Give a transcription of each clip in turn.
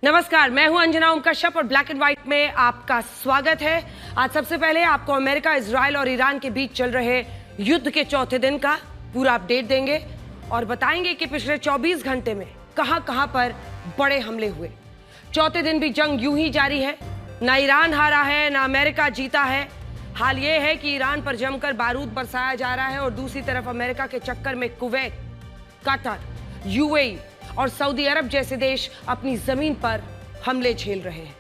नमस्कार, मैं हूं अंजना ओम कश्यप और ब्लैक एंड व्हाइट में आपका स्वागत है। आज सबसे पहले आपको अमेरिका, इजराइल और ईरान के बीच चल रहे युद्ध के चौथे दिन का पूरा अपडेट देंगे और बताएंगे कि पिछले 24 घंटे में कहां पर बड़े हमले हुए। चौथे दिन भी जंग यूं ही जारी है, ना ईरान हारा है ना अमेरिका जीता है। हाल ये है कि ईरान पर जमकर बारूद बरसाया जा रहा है और दूसरी तरफ अमेरिका के चक्कर में कुवैत, कतर, यूएई और सऊदी अरब जैसे देश अपनी जमीन पर हमले झेल रहे हैं।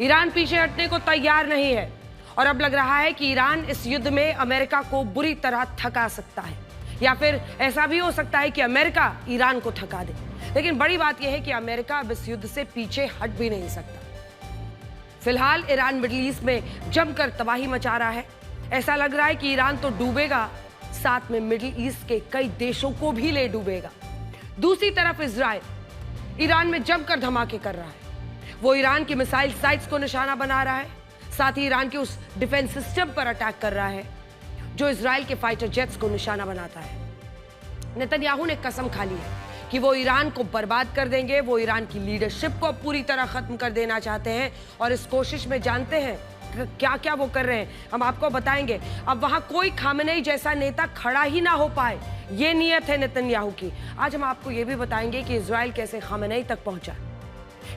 ईरान पीछे हटने को तैयार नहीं है और अब लग रहा है कि ईरान इस युद्ध में अमेरिका को बुरी तरह थका सकता है, या फिर ऐसा भी हो सकता है कि अमेरिका ईरान को थका दे। लेकिन बड़ी बात यह है कि अमेरिका अब इस युद्ध से पीछे हट भी नहीं सकता। फिलहाल ईरान मिडिल ईस्ट में जमकर तबाही मचा रहा है। ऐसा लग रहा है कि ईरान तो डूबेगा, साथ में मिडिल ईस्ट के कई देशों को भी ले डूबेगा। दूसरी तरफ इजराइल ईरान में जमकर धमाके कर रहा है। वो ईरान की मिसाइल साइट्स को निशाना बना रहा है, साथ ही ईरान के उस डिफेंस सिस्टम पर अटैक कर रहा है जो इजराइल के फाइटर जेट्स को निशाना बनाता है। नेतन्याहू ने कसम खा ली है कि वो ईरान को बर्बाद कर देंगे। वो ईरान की लीडरशिप को पूरी तरह खत्म कर देना चाहते हैं और इस कोशिश में जानते हैं क्या क्या वो कर रहे हैं, हम आपको बताएंगे। अब वहां कोई खामेनेई जैसा नेता खड़ा ही ना हो पाए, ये नियत है नेतन्याहू की। आज हम आपको ये भी बताएंगे कि इजराइल कैसे खामेनेई तक पहुंचा,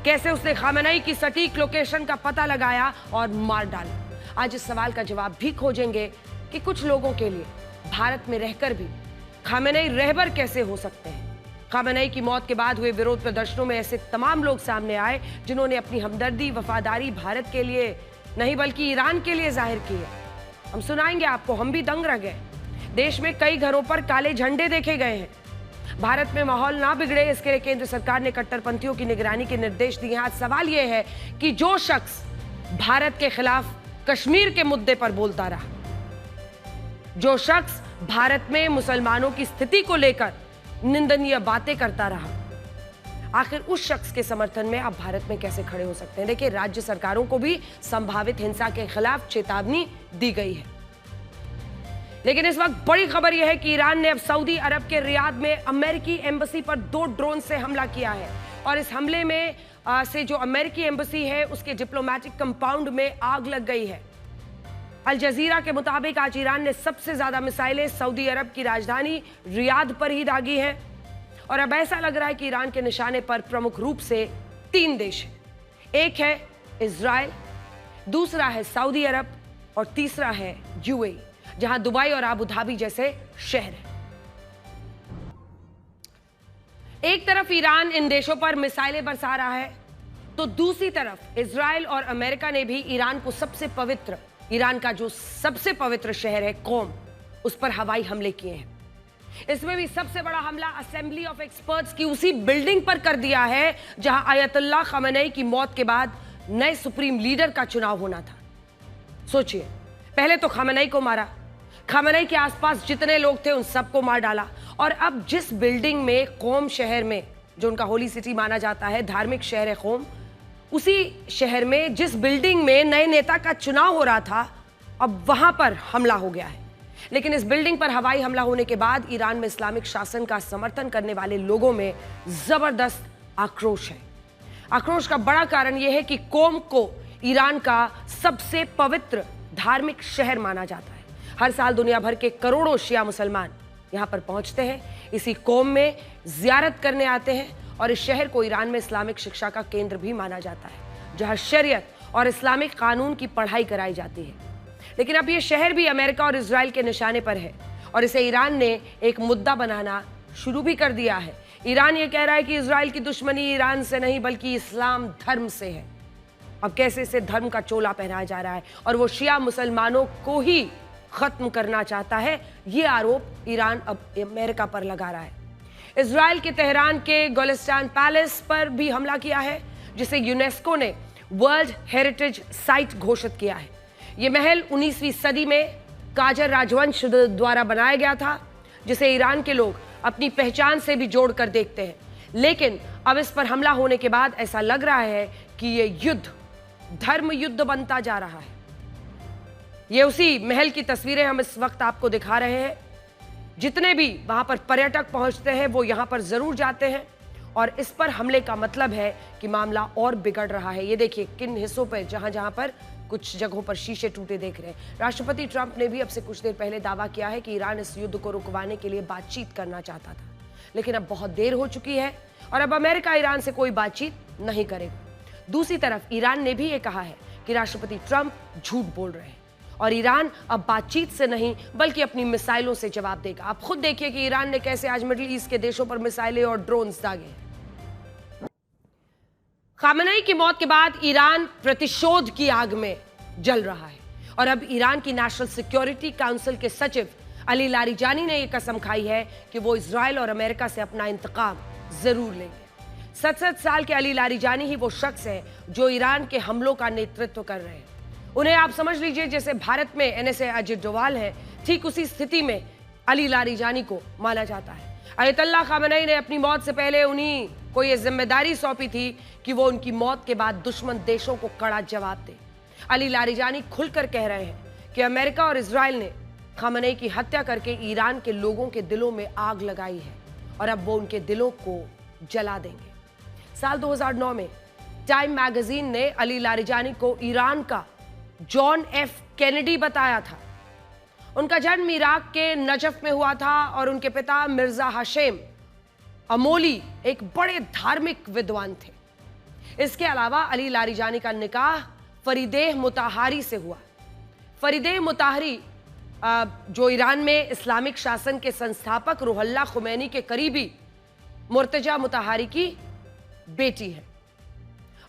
कैसे उसने खामेनेई की सटीक लोकेशन का पता लगाया और मार डाला। आज इस सवाल का जवाब भी खोजेंगे कि कुछ लोगों के लिए भारत में रहकर भी खामेनेई रहबर कैसे हो सकते हैं। खामेनेई की मौत के बाद हुए विरोध प्रदर्शनों में ऐसे तमाम लोग सामने आए जिन्होंने अपनी हमदर्दी, वफादारी भारत के लिए नहीं बल्कि ईरान के लिए जाहिर की है। हम सुनाएंगे आपको, हम भी दंग रह गए। देश में कई घरों पर काले झंडे देखे गए हैं। भारत में माहौल ना बिगड़े, इसके लिए केंद्र सरकार ने कट्टरपंथियों की निगरानी के निर्देश दिए हैं। आज सवाल यह है कि जो शख्स भारत के खिलाफ कश्मीर के मुद्दे पर बोलता रहा, जो शख्स भारत में मुसलमानों की स्थिति को लेकर निंदनीय बातें करता रहा, आखिर उस शख्स के समर्थन में आप भारत में कैसे खड़े हो सकते हैं। देखिए, राज्य सरकारों को भी संभावित हिंसा के खिलाफ चेतावनी दी गई है। लेकिन इस वक्त बड़ी खबर यह है कि ईरान ने अब सऊदी अरब के रियाद में अमेरिकी एम्बेसी पर 2 ड्रोन से हमला किया है और इस हमले में से जो अमेरिकी एम्बेसी है उसके डिप्लोमेटिक कंपाउंड में आग लग गई है। अल जजीरा के मुताबिक आज ईरान ने सबसे ज्यादा मिसाइलें सऊदी अरब की राजधानी रियाद पर ही दागी हैं और अब ऐसा लग रहा है कि ईरान के निशाने पर प्रमुख रूप से 3 देश हैं। एक है इजराइल, दूसरा है सऊदी अरब और तीसरा है यूएई, जहां दुबई और अबू धाबी जैसे शहर हैं। एक तरफ ईरान इन देशों पर मिसाइलें बरसा रहा है तो दूसरी तरफ इजराइल और अमेरिका ने भी ईरान को ईरान का जो सबसे पवित्र शहर है कोम, उस पर हवाई हमले किए हैं। इसमें भी सबसे बड़ा हमला असेंबली ऑफ एक्सपर्ट्स की उसी बिल्डिंग पर कर दिया है जहां आयतुल्लाह खामेनेई की मौत के बाद नए सुप्रीम लीडर का चुनाव होना था। सोचिए, पहले तो खामेनेई को मारा, खामेनेई के आसपास जितने लोग थे उन सबको मार डाला और अब जिस बिल्डिंग में कोम शहर में, जो उनका होली सिटी माना जाता है, धार्मिक शहर है कोम, उसी शहर में जिस बिल्डिंग में नए नेता का चुनाव हो रहा था, अब वहां पर हमला हो गया है। लेकिन इस बिल्डिंग पर हवाई हमला होने के बाद ईरान में इस्लामिक शासन का समर्थन करने वाले लोगों में जबरदस्त आक्रोश है। आक्रोश का बड़ा कारण यह है कि कोम को ईरान का सबसे पवित्र धार्मिक शहर माना जाता है। हर साल दुनिया भर के करोड़ों शिया मुसलमान यहां पर पहुंचते हैं, इसी कोम में जियारत करने आते हैं और इस शहर को ईरान में इस्लामिक शिक्षा का केंद्र भी माना जाता है, जहां शरीयत और इस्लामिक कानून की पढ़ाई कराई जाती है। लेकिन अब यह शहर भी अमेरिका और इजराइल के निशाने पर है और इसे ईरान ने एक मुद्दा बनाना शुरू भी कर दिया है। ईरान ये कह रहा है कि इजराइल की दुश्मनी ईरान से नहीं बल्कि इस्लाम धर्म से है। अब कैसे इसे धर्म का चोला पहनाया जा रहा है और वो शिया मुसलमानों को ही खत्म करना चाहता है, ये आरोप ईरान अब अमेरिका पर लगा रहा है। इजराइल के तेहरान के गोलिस्तान पैलेस पर भी हमला किया है, जिसे यूनेस्को ने वर्ल्ड हेरिटेज साइट घोषित किया है। यह महल 19वीं सदी में काजर राजवंश द्वारा बनाया गया था, जिसे ईरान के लोग अपनी पहचान से भी जोड़कर देखते हैं। लेकिन अब इस पर हमला होने के बाद ऐसा लग रहा है कि यह युद्ध धर्म युद्ध बनता जा रहा है। ये उसी महल की तस्वीरें हम इस वक्त आपको दिखा रहे हैं। जितने भी वहां पर पर्यटक पहुंचते हैं वो यहां पर जरूर जाते हैं और इस पर हमले का मतलब है कि मामला और बिगड़ रहा है। ये देखिए किन हिस्सों पर जहां जहां पर कुछ जगहों पर शीशे टूटे देख रहे हैं। राष्ट्रपति ट्रंप ने भी अब से कुछ देर पहले दावा किया है कि ईरान इस युद्ध को रुकवाने के लिए बातचीत करना चाहता था, लेकिन अब बहुत देर हो चुकी है और अब अमेरिका ईरान से कोई बातचीत नहीं करेगा। दूसरी तरफ ईरान ने भी ये कहा है कि राष्ट्रपति ट्रंप झूठ बोल रहे हैं और ईरान अब बातचीत से नहीं बल्कि अपनी मिसाइलों से जवाब देगा। आप खुद देखिए कि ईरान ने कैसे आज मिडिल ईस्ट के देशों पर मिसाइलें और ड्रोन्स दागे। खामेनेई की मौत के बाद ईरान प्रतिशोध की आग में जल रहा है और अब ईरान की नेशनल सिक्योरिटी काउंसिल के सचिव अली लारिजानी ने यह कसम खाई है कि वो इजराइल और अमेरिका से अपना इंतकाम जरूर लेंगे। 67 साल के अली लारिजानी ही वो शख्स है जो ईरान के हमलों का नेतृत्व कर रहे हैं। उन्हें आप समझ लीजिए जैसे भारत में एनएसए अजित डोवाल है, ठीक उसी स्थिति में अली लारिजानी को माना जाता है। अयतुल्लाह खामेनेई ने अपनी मौत से पहले उन्हीं को यह जिम्मेदारी सौंपी थी कि वो उनकी मौत के बाद दुश्मन देशों को कड़ा जवाब दे। अली लारिजानी खुलकर कह रहे हैं कि अमेरिका और इजराइल ने खामेनेई की हत्या करके ईरान के लोगों के दिलों में आग लगाई है और अब वो उनके दिलों को जला देंगे। साल 2009 में टाइम मैगजीन ने अली लारिजानी को ईरान का जॉन एफ कैनेडी बताया था। उनका जन्म इराक के नजफ में हुआ था और उनके पिता मिर्जा हाशेम अमोली एक बड़े धार्मिक विद्वान थे। इसके अलावा अली लारिजानी का निकाह फरीदेह मुताहारी से हुआ। फरीदेह मुताहारी जो ईरान में इस्लामिक शासन के संस्थापक रुहुल्लाह खुमैनी के करीबी मुर्तजा मुताहारी की बेटी है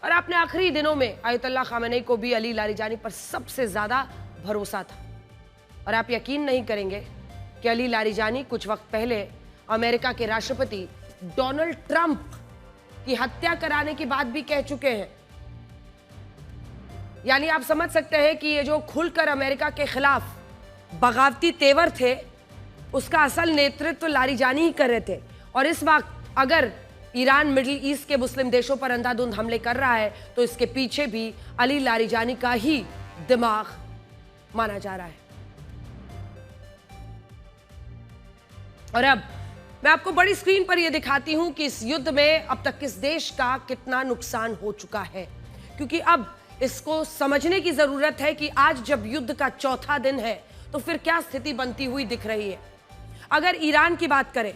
और अपने आखिरी दिनों में अयतुल्लाह खामेनेई को भी अली लारिजानी पर सबसे ज्यादा भरोसा था। और आप यकीन नहीं करेंगे कि अली लारिजानी कुछ वक्त पहले अमेरिका के राष्ट्रपति डोनाल्ड ट्रंप की हत्या कराने की बात भी कह चुके हैं। यानी आप समझ सकते हैं कि ये जो खुलकर अमेरिका के खिलाफ बगावती तेवर थे उसका असल नेतृत्व लारिजानी ही कर रहे थे। और इस वक्त अगर ईरान मिडिल ईस्ट के मुस्लिम देशों पर अंधाधुंध हमले कर रहा है तो इसके पीछे भी अली लारिजानी का ही दिमाग माना जा रहा है। और अब मैं आपको बड़ी स्क्रीन पर यह दिखाती हूं कि इस युद्ध में अब तक किस देश का कितना नुकसान हो चुका है, क्योंकि अब इसको समझने की जरूरत है कि आज जब युद्ध का चौथा दिन है तो फिर क्या स्थिति बनती हुई दिख रही है। अगर ईरान की बात करें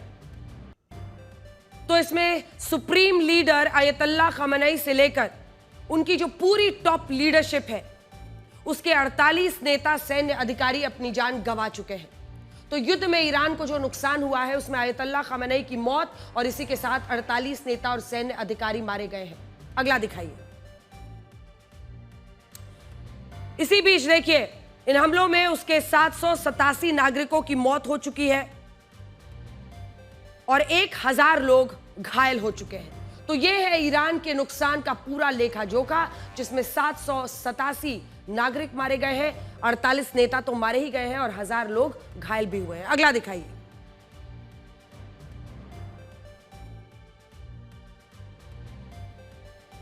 तो इसमें सुप्रीम लीडर अयतुल्लाह खामेनेई से लेकर उनकी जो पूरी टॉप लीडरशिप है उसके 48 नेता सैन्य अधिकारी अपनी जान गंवा चुके हैं। तो युद्ध में ईरान को जो नुकसान हुआ है उसमें अयतुल्लाह खामेनेई की मौत और इसी के साथ 48 नेता और सैन्य अधिकारी मारे गए हैं। अगला दिखाइए। इसी बीच देखिए इन हमलों में उसके 787 नागरिकों की मौत हो चुकी है और 1000 लोग घायल हो चुके हैं। तो यह है ईरान के नुकसान का पूरा लेखा जोखा, जिसमें 787 नागरिक मारे गए हैं, 48 नेता तो मारे ही गए हैं और 1000 लोग घायल भी हुए हैं। अगला दिखाइए।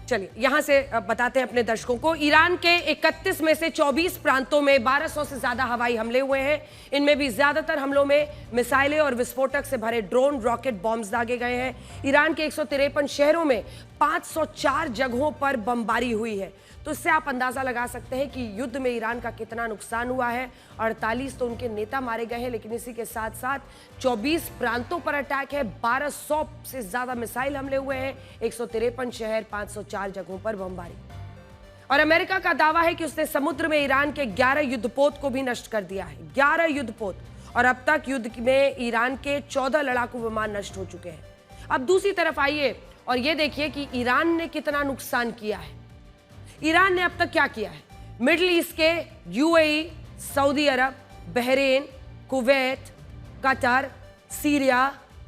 चलिए यहां से बताते हैं अपने दर्शकों को। ईरान के 31 में से 24 प्रांतों में 1200 से ज्यादा हवाई हमले हुए हैं। इनमें भी ज्यादातर हमलों में मिसाइलें और विस्फोटक से भरे ड्रोन, रॉकेट बॉम्ब्स दागे गए हैं। ईरान के 153 शहरों में 504 जगहों पर बमबारी हुई है। तो इससे आप अंदाजा लगा सकते हैं कि युद्ध में ईरान का कितना नुकसान हुआ है। 48 तो उनके नेता मारे गए हैं, लेकिन इसी के साथ साथ 24 प्रांतों पर अटैक है, 1200 से ज्यादा मिसाइल हमले हुए हैं, 153 शहर, 504 जगहों पर बमबारी। और अमेरिका का दावा है कि उसने समुद्र में ईरान के 11 युद्धपोत को भी नष्ट कर दिया है। 11 युद्धपोत। और अब तक युद्ध में ईरान के 14 लड़ाकू विमान नष्ट हो चुके हैं। अब दूसरी तरफ आइए और ये देखिए कि ईरान ने कितना नुकसान किया है। ईरान ने अब तक क्या किया है। मिडिल ईस्ट के UAE, Saudi Arabia, Bahrain, Kuwait, Qatar, Syria,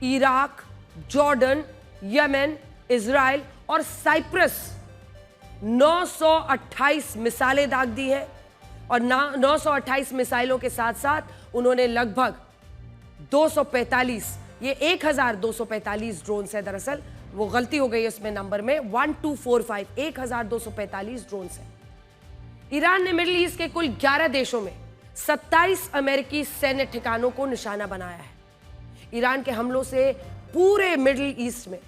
Iraq, Jordan, Yemen, Israel और साइप्रस 928 मिसाइलें दाग दी है। और 928 मिसाइलों के साथ साथ उन्होंने लगभग 245, ये 1245 ड्रोन है, दरअसल वो गलती हो गई है उसमें नंबर में, 1245, 1245 ड्रोन है। ईरान ने मिडिल ईस्ट के कुल 11 देशों में 27 अमेरिकी सैन्य ठिकानों को निशाना बनाया है। ईरान के हमलों से पूरे मिडिल ईस्ट में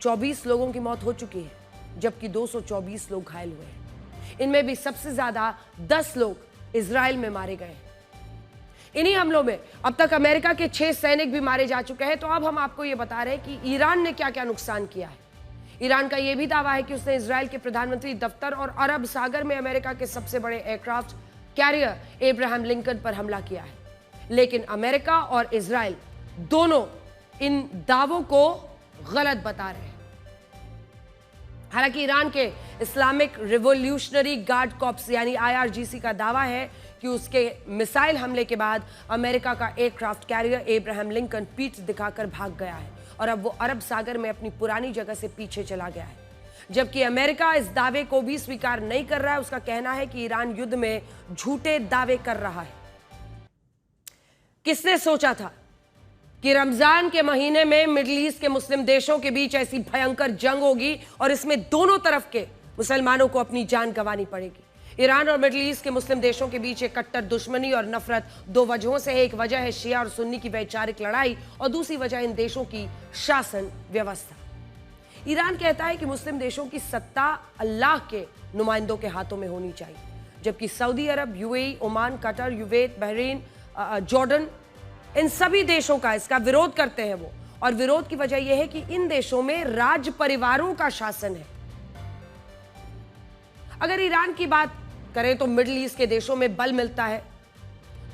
24 लोगों की मौत हो चुकी है, जबकि 224 लोग घायल हुए हैं। इनमें भी सबसे ज्यादा 10 लोग इजराइल में मारे गए हैं। इन्हीं हमलों में अब तक अमेरिका के 6 सैनिक भी मारे जा चुके हैं। तो अब हम आपको यह बता रहे हैं कि ईरान ने क्या क्या नुकसान किया है। ईरान का यह भी दावा है कि उसने इजराइल के प्रधानमंत्री दफ्तर और अरब सागर में अमेरिका के सबसे बड़े एयरक्राफ्ट कैरियर एब्राहम लिंकन पर हमला किया है। लेकिन अमेरिका और इजराइल दोनों इन दावों को गलत बता रहे हैं। हालांकि ईरान के इस्लामिक रिवॉल्यूशनरी गार्ड कॉर्प्स यानी IRGC का दावा है कि उसके मिसाइल हमले के बाद अमेरिका का एयरक्राफ्ट कैरियर एब्राहम लिंकन पीठ दिखाकर भाग गया है और अब वो अरब सागर में अपनी पुरानी जगह से पीछे चला गया है। जबकि अमेरिका इस दावे को भी स्वीकार नहीं कर रहा है। उसका कहना है कि ईरान युद्ध में झूठे दावे कर रहा है। किसने सोचा था कि रमजान के महीने में मिडिल ईस्ट के मुस्लिम देशों के बीच ऐसी भयंकर जंग होगी और इसमें दोनों तरफ के मुसलमानों को अपनी जान गंवानी पड़ेगी। ईरान और मिडिल ईस्ट के मुस्लिम देशों के बीच एक कट्टर दुश्मनी और नफरत दो वजहों से है। एक वजह है शिया और सुन्नी की वैचारिक लड़ाई और दूसरी वजह इन देशों की शासन व्यवस्था। ईरान कहता है कि मुस्लिम देशों की सत्ता अल्लाह के नुमाइंदों के हाथों में होनी चाहिए, जबकि Saudi Arabia, UAE, Oman, Qatar, Kuwait, Bahrain, Jordan, इन सभी देशों का इसका विरोध करते हैं वो। और विरोध की वजह यह है कि इन देशों में राज परिवारों का शासन है। अगर ईरान की बात करें तो मिडिल ईस्ट के देशों में बल मिलता है,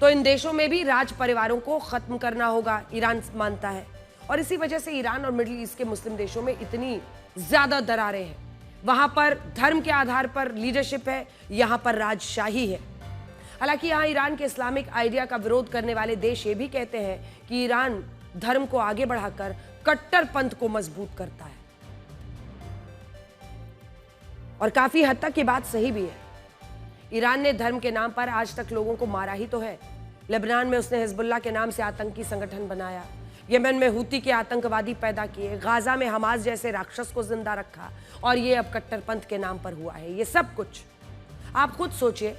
तो इन देशों में भी राज परिवारों को खत्म करना होगा, ईरान मानता है। और इसी वजह से ईरान और मिडिल ईस्ट के मुस्लिम देशों में इतनी ज्यादा दरारें हैं। वहां पर धर्म के आधार पर लीडरशिप है, यहां पर राजशाही है। हालांकि यहां ईरान के इस्लामिक आइडिया का विरोध करने वाले देश ये भी कहते हैं कि ईरान धर्म को आगे बढ़ाकर कट्टरपंथ को मजबूत करता है। और काफी हद तक ये बात सही भी है। ईरान ने धर्म के नाम पर आज तक लोगों को मारा ही तो है। लेबनान में उसने हिजबुल्लाह के नाम से आतंकी संगठन बनाया, यमन में हूती के आतंकवादी पैदा किए, गाजा में हमास जैसे राक्षस को जिंदा रखा, और ये अब कट्टरपंथ के नाम पर हुआ है। ये सब कुछ आप खुद सोचिए।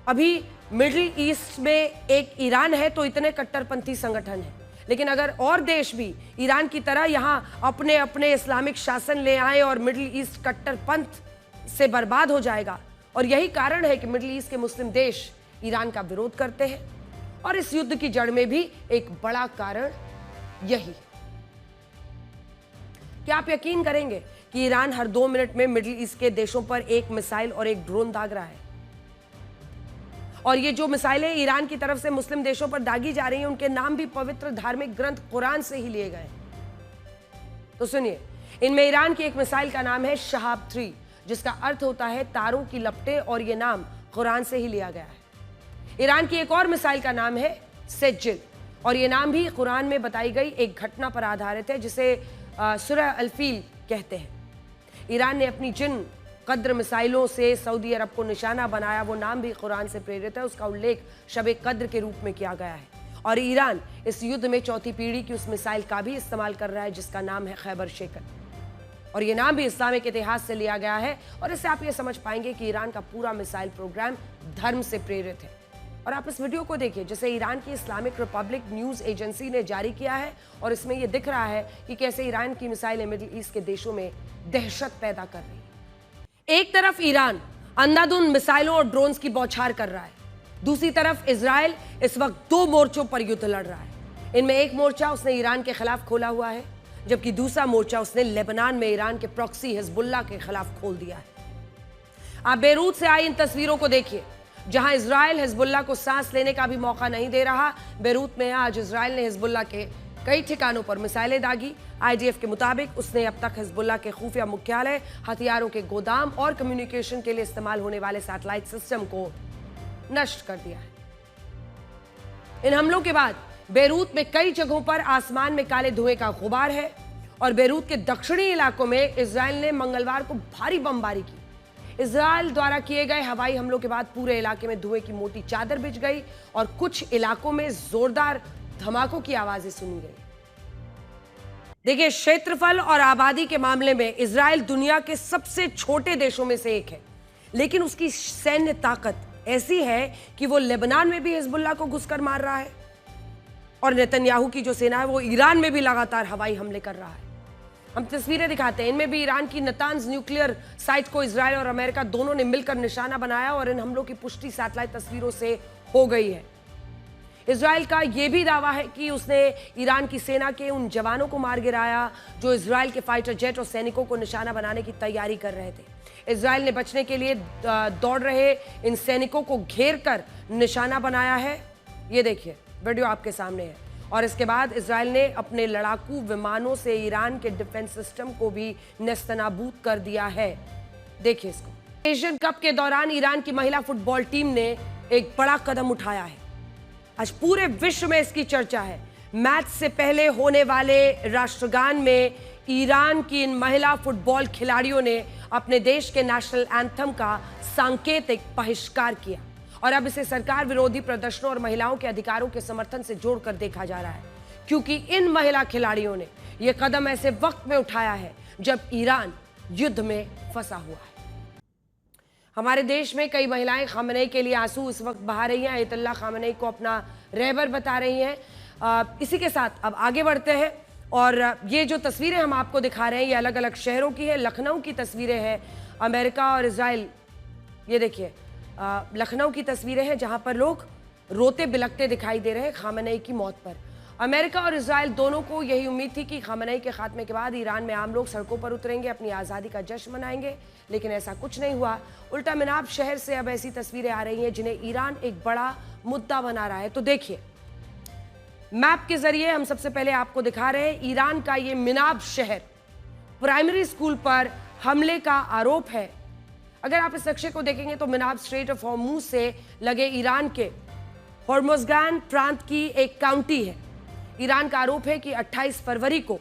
अभी मिडिल ईस्ट में एक ईरान है तो इतने कट्टरपंथी संगठन है, लेकिन अगर और देश भी ईरान की तरह यहां अपने अपने इस्लामिक शासन ले आए और मिडिल ईस्ट कट्टरपंथ से बर्बाद हो जाएगा। और यही कारण है कि मिडिल ईस्ट के मुस्लिम देश ईरान का विरोध करते हैं। और इस युद्ध की जड़ में भी एक बड़ा कारण यही। क्या आप यकीन करेंगे कि ईरान हर 2 मिनट में मिडिल ईस्ट के देशों पर एक मिसाइल और एक ड्रोन दाग रहा है? और ये जो मिसाइलें ईरान की तरफ से मुस्लिम देशों पर दागी जा रही हैं, उनके नाम भी पवित्र धार्मिक ग्रंथ कुरान से ही लिए गए। तो सुनिए, इनमें ईरान की एक मिसाइल का नाम है शहाब 3, जिसका अर्थ होता है तारों की लपटें, और ये नाम कुरान से ही लिया गया है। ईरान की एक और मिसाइल का नाम है सेजिल, और ये नाम भी कुरान में बताई गई एक घटना पर आधारित है, जिसे सूरह अल-फील कहते हैं। ईरान ने अपनी जिन कद्र मिसाइलों से सऊदी अरब को निशाना बनाया, वो नाम भी कुरान से प्रेरित है। उसका उल्लेख शब कद्र के रूप में किया गया है। और ईरान इस युद्ध में चौथी पीढ़ी की उस मिसाइल का भी इस्तेमाल कर रहा है, जिसका नाम है खैबर शेकर, और ये नाम भी इस्लामिक इतिहास से लिया गया है। और इससे आप ये समझ पाएंगे कि ईरान का पूरा मिसाइल प्रोग्राम धर्म से प्रेरित है। और आप इस वीडियो को देखिए, जिसे ईरान की इस्लामिक रिपब्लिक न्यूज एजेंसी ने जारी किया है, और इसमें यह दिख रहा है कि कैसे ईरान की मिसाइलें मिडिल ईस्ट के देशों में दहशत पैदा कर रही है। एक तरफ ईरान अंधाधुंध मिसाइलों और ड्रोन्स की बौछार कर रहा है, दूसरी तरफ इजराइल इस वक्त 2 मोर्चों पर युद्ध लड़ रहा है। इनमें एक मोर्चा उसने ईरान के खिलाफ खोला हुआ है, जबकि दूसरा मोर्चा उसने लेबनान में ईरान के प्रॉक्सी हिजबुल्लाह के खिलाफ खोल दिया है। आप बेरूत से आई इन तस्वीरों को देखिए, जहां इजराइल हिजबुल्लाह को सांस लेने का भी मौका नहीं दे रहा। बेरूत में आज इजराइल ने हिजबुल्लाह के कई ठिकानों पर मिसाइलें दागी। IDF के मुताबिक उसने अब तक हिजबुल्लाह के खुफिया मुख्यालय, हथियारों के गोदाम और कम्युनिकेशन के लिए इस्तेमाल होने वाले सैटेलाइट सिस्टम को नष्ट कर दिया है। इन हमलों के बाद बेरूत में कई जगहों पर आसमान में काले धुएं का गुबार है, और बेरूत के दक्षिणी इलाकों में इजराइल ने मंगलवार को भारी बमबारी की। इजराइल द्वारा किए गए हवाई हमलों के बाद पूरे इलाके में धुएं की मोटी चादर बिछ गई, और कुछ इलाकों में जोरदार धमाकों की आवाजें सुनी गई। देखिए, क्षेत्रफल और आबादी के मामले में इजराइल दुनिया के सबसे छोटे देशों में से एक है, लेकिन उसकी सैन्य ताकत ऐसी है कि वो लेबनान में भी हिजबुल्लाह को घुसकर मार रहा है, और नेतन्याहू की जो सेना है वो ईरान में भी लगातार हवाई हमले कर रहा है। हम तस्वीरें दिखाते हैं, इनमें भी ईरान की नतान्ज न्यूक्लियर साइट को इजराइल और अमेरिका दोनों ने मिलकर निशाना बनाया और इन हमलों की पुष्टि सैटेलाइट तस्वीरों से हो गई है। इजराइल का यह भी दावा है कि उसने ईरान की सेना के उन जवानों को मार गिराया जो इजराइल के फाइटर जेट और सैनिकों को निशाना बनाने की तैयारी कर रहे थे। इजराइल ने बचने के लिए दौड़ रहे इन सैनिकों को घेर कर निशाना बनाया है। ये देखिए, वीडियो आपके सामने है। और इसके बाद इजराइल ने अपने लड़ाकू विमानों से ईरान के डिफेंस सिस्टम को भी नेस्तनाबूद कर दिया है। देखिए इसको। एशियन कप के दौरान ईरान की महिला फुटबॉल टीम ने एक बड़ा कदम उठाया है। आज पूरे विश्व में इसकी चर्चा है। मैच से पहले होने वाले राष्ट्रगान में ईरान की इन महिला फुटबॉल खिलाड़ियों ने अपने देश के नेशनल एंथम का सांकेतिक बहिष्कार किया और अब इसे सरकार विरोधी प्रदर्शनों और महिलाओं के अधिकारों के समर्थन से जोड़कर देखा जा रहा है, क्योंकि इन महिला खिलाड़ियों ने यह कदम ऐसे वक्त में उठाया है जब ईरान युद्ध में फंसा हुआ है। हमारे देश में कई महिलाएं खामनेई के लिए आंसू इस वक्त बहा रही हैं, अयतुल्ला खामनेई को अपना रहबर बता रही हैं। इसी के साथ अब आगे बढ़ते हैं और ये जो तस्वीरें हम आपको दिखा रहे हैं ये अलग अलग शहरों की है। लखनऊ की तस्वीरें हैं, अमेरिका और इजराइल। ये देखिए, लखनऊ की तस्वीरें हैं जहां पर लोग रोते बिलखते दिखाई दे रहे हैं खामनेई की मौत पर। अमेरिका और इजराइल दोनों को यही उम्मीद थी कि खामनेई के खात्मे के बाद ईरान में आम लोग सड़कों पर उतरेंगे, अपनी आज़ादी का जश्न मनाएंगे, लेकिन ऐसा कुछ नहीं हुआ। उल्टा मिनाब शहर से अब ऐसी तस्वीरें आ रही हैं जिन्हें ईरान एक बड़ा मुद्दा बना रहा है। तो देखिए, मैप के जरिए हम सबसे पहले आपको दिखा रहे हैं ईरान का ये मिनाब शहर। प्राइमरी स्कूल पर हमले का आरोप है। अगर आप इस नक्शे को देखेंगे तो मिनाब स्ट्रेट ऑफ हॉर्मुज से लगे ईरान के होर्मुजगान प्रांत की एक काउंटी है। ईरान का आरोप है कि 28 फरवरी को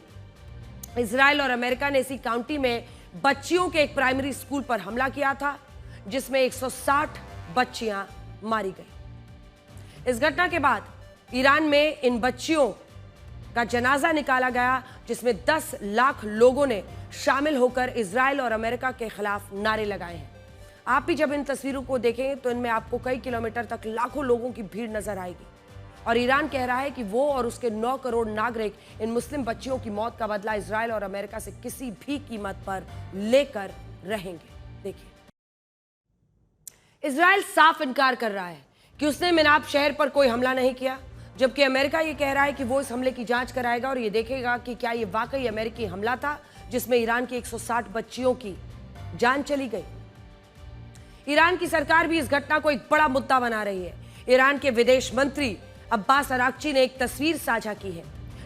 इजराइल और अमेरिका ने इसी काउंटी में बच्चियों के एक प्राइमरी स्कूल पर हमला किया था, जिसमें 160 बच्चियां मारी गई। इस घटना के बाद ईरान में इन बच्चियों का जनाजा निकाला गया, जिसमें 10 लाख लोगों ने शामिल होकर इजराइल और अमेरिका के खिलाफ नारे लगाए हैं। आप भी जब इन तस्वीरों को देखेंगे तो इनमें आपको कई किलोमीटर तक लाखों लोगों की भीड़ नजर आएगी और ईरान कह रहा है कि वो और उसके 9 करोड़ नागरिक इन मुस्लिम बच्चियों की मौत का बदला इजराइल और अमेरिका से किसी भी कीमत पर लेकर रहेंगे। देखिए, इजराइल साफ इनकार कर रहा है कि उसने मिनाब शहर पर कोई हमला नहीं किया, जबकि अमेरिका ये कह रहा है कि वो इस हमले की जांच कराएगा और ये देखेगा कि क्या ये वाकई अमेरिकी हमला था जिसमें ईरान की 160 बच्चियों की जान चली गई। ईरान की सरकार भी इस घटना को एक बड़ा मुद्दा बना रही है। ईरान के विदेश मंत्री अब्बास अराक्ची ने एक तस्वीर साझा की है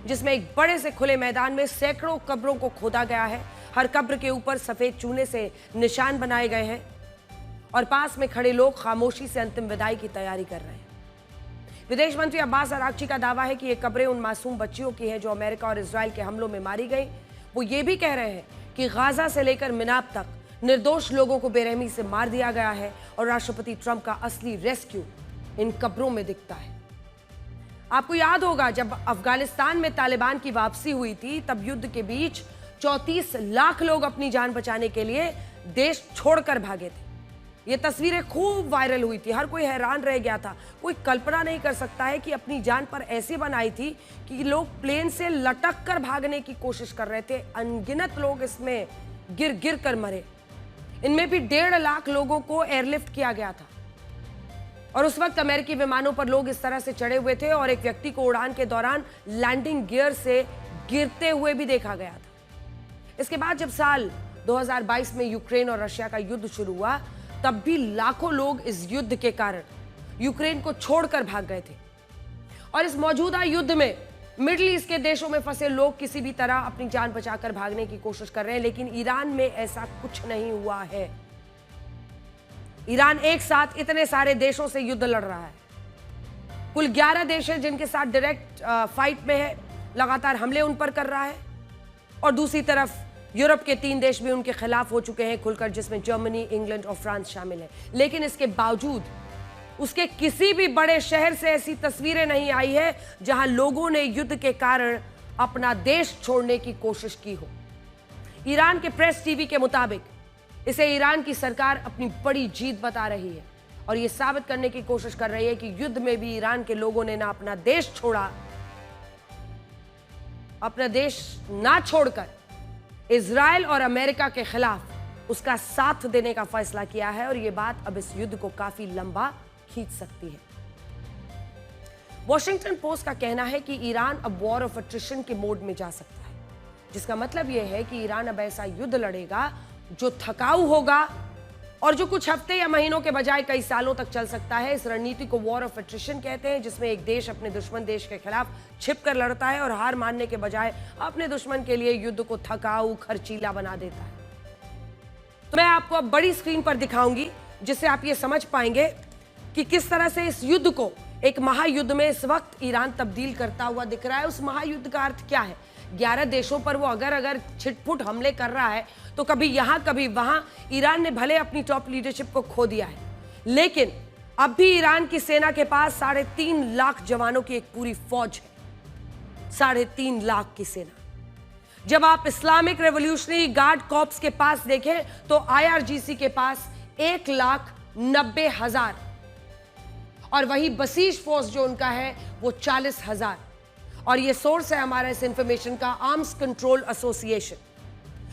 जिसमें एक बड़े से खुले मैदान में सैकड़ों कब्रों को खोदा गया है। हर कब्र के ऊपर सफेद चूने से निशान बनाए गए हैं और पास में खड़े लोग खामोशी से अंतिम विदाई की तैयारी कर रहे हैं। विदेश मंत्री अब्बास अराक्ची का दावा है कि ये कब्रें उन मासूम बच्चियों की हैं जो अमेरिका और इजराइल के हमलों में मारी गई। वो ये भी कह रहे हैं कि गाजा से लेकर मिनाब तक निर्दोष लोगों को बेरहमी से मार दिया गया है और राष्ट्रपति ट्रंप का असली रेस्क्यू इन कब्रों में दिखता है। आपको याद होगा जब अफगानिस्तान में तालिबान की वापसी हुई थी, तब युद्ध के बीच 34 लाख लोग अपनी जान बचाने के लिए देश छोड़कर भागे थे। ये तस्वीरें खूब वायरल हुई थी, हर कोई हैरान रह गया था। कोई कल्पना नहीं कर सकता है कि अपनी जान पर ऐसे बनाई थी कि लोग प्लेन से लटक कर भागने की कोशिश कर रहे थे। अनगिनत लोग इसमें गिर गिर कर मरे। इनमें भी 1.5 लाख लोगों को एयरलिफ्ट किया गया था और उस वक्त अमेरिकी विमानों पर लोग इस तरह से चढ़े हुए थे और एक व्यक्ति को उड़ान के दौरान लैंडिंग गियर से गिरते हुए भी देखा गया था। इसके बाद जब साल 2022 में यूक्रेन और रशिया का युद्ध शुरू हुआ, तब भी लाखों लोग इस युद्ध के कारण यूक्रेन को छोड़कर भाग गए थे और इस मौजूदा युद्ध में मिडिल ईस्ट के देशों में फंसे लोग किसी भी तरह अपनी जान बचाकर भागने की कोशिश कर रहे हैं, लेकिन ईरान में ऐसा कुछ नहीं हुआ है। ईरान एक साथ इतने सारे देशों से युद्ध लड़ रहा है। कुल 11 देश हैं जिनके साथ डायरेक्ट फाइट में है, लगातार हमले उन पर कर रहा है और दूसरी तरफ यूरोप के 3 देश भी उनके खिलाफ हो चुके हैं खुलकर, जिसमें जर्मनी, इंग्लैंड और फ्रांस शामिल है। लेकिन इसके बावजूद उसके किसी भी बड़े शहर से ऐसी तस्वीरें नहीं आई है जहां लोगों ने युद्ध के कारण अपना देश छोड़ने की कोशिश की हो। ईरान के प्रेस टीवी के मुताबिक इसे ईरान की सरकार अपनी बड़ी जीत बता रही है और यह साबित करने की कोशिश कर रही है कि युद्ध में भी ईरान के लोगों ने ना अपना देश छोड़ा, अपना देश ना छोड़कर इजराइल और अमेरिका के खिलाफ उसका साथ देने का फैसला किया है और यह बात अब इस युद्ध को काफी लंबा खींच सकती है। वॉशिंगटन पोस्ट का कहना है कि ईरान अब वॉर ऑफ अट्रिशन के मोड में जा सकता है, जिसका मतलब यह है कि ईरान अब ऐसा युद्ध लड़ेगा जो थकाऊ होगा और जो कुछ हफ्ते या महीनों के बजाय कई सालों तक चल सकता है। इस रणनीति को वॉर ऑफ अट्रिशन कहते हैं, जिसमें एक देश अपने दुश्मन देश के खिलाफ छिपकर लड़ता है और हार मानने के बजाय अपने दुश्मन के लिए युद्ध को थकाऊ खर्चीला बना देता है। तो मैं आपको अब बड़ी स्क्रीन पर दिखाऊंगी, जिससे आप ये समझ पाएंगे कि किस तरह से इस युद्ध को एक महायुद्ध में इस वक्त ईरान तब्दील करता हुआ दिख रहा है। उस महायुद्ध का अर्थ क्या है? 11 देशों पर वो अगर छिटपुट हमले कर रहा है तो कभी यहां कभी वहां। ईरान ने भले अपनी टॉप लीडरशिप को खो दिया है, लेकिन अब भी ईरान की सेना के पास 3.5 लाख जवानों की एक पूरी फौज है। 3.5 लाख की सेना। जब आप इस्लामिक रेवोल्यूशनरी गार्ड कॉर्प्स के पास देखें तो IRGC के पास 1,90,000 और वही बसीश फोर्स जो उनका है वो 40,000। और ये सोर्स है हमारा इस इंफॉर्मेशन का, आर्म्स कंट्रोल एसोसिएशन।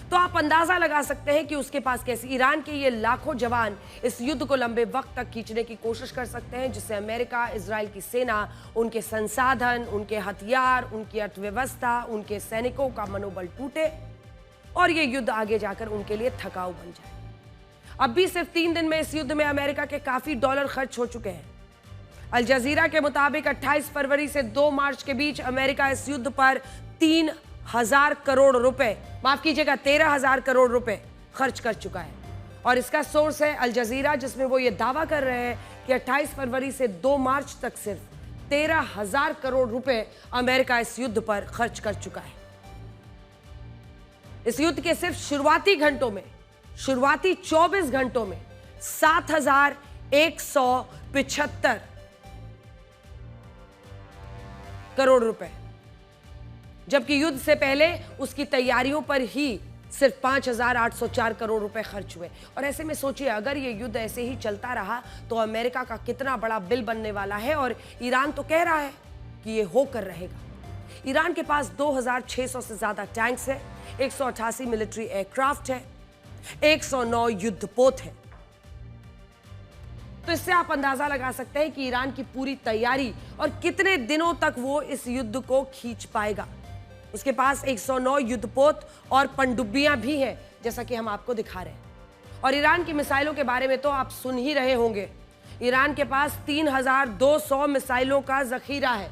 तो आप अंदाजा लगा सकते हैं कि उसके पास कैसे ईरान के ये लाखों जवान इस युद्ध को लंबे वक्त तक खींचने की कोशिश कर सकते हैं, जिससे अमेरिका, इजराइल की सेना, उनके संसाधन, उनके हथियार, उनकी अर्थव्यवस्था, उनके सैनिकों का मनोबल टूटे और ये युद्ध आगे जाकर उनके लिए थकाऊ बन जाए। अब भी सिर्फ 3 दिन में इस युद्ध में अमेरिका के काफी डॉलर खर्च हो चुके हैं। अल जजीरा के मुताबिक 28 फरवरी से 2 मार्च के बीच अमेरिका इस युद्ध पर 3,000 करोड़ रुपए, माफ कीजिएगा 13,000 करोड़ रुपए खर्च कर चुका है। और इसका सोर्स है अल जजीरा, जिसमें वो ये दावा कर रहे हैं कि 28 फरवरी से 2 मार्च तक सिर्फ 13,000 करोड़ रुपए अमेरिका इस युद्ध पर खर्च कर चुका है। इस युद्ध के सिर्फ शुरुआती 24 घंटों में 7,175 करोड़ रुपए, जबकि युद्ध से पहले उसकी तैयारियों पर ही सिर्फ 5,804 करोड़ रुपए खर्च हुए। और ऐसे में सोचिए, अगर ये युद्ध ऐसे ही चलता रहा तो अमेरिका का कितना बड़ा बिल बनने वाला है। और ईरान तो कह रहा है कि ये होकर रहेगा। ईरान के पास 2,600 से ज्यादा टैंक्स है, 188 मिलिट्री एयरक्राफ्ट है, 109 युद्धपोत है। तो इससे आप अंदाजा लगा सकते हैं कि ईरान की पूरी तैयारी और कितने दिनों तक वो इस युद्ध को खींच पाएगा। उसके पास 109 युद्धपोत और पनडुब्बियां भी हैं, जैसा कि हम आपको दिखा रहे हैं। और ईरान की मिसाइलों के बारे में तो आप सुन ही रहे होंगे। ईरान के पास 3,200 मिसाइलों का जखीरा है।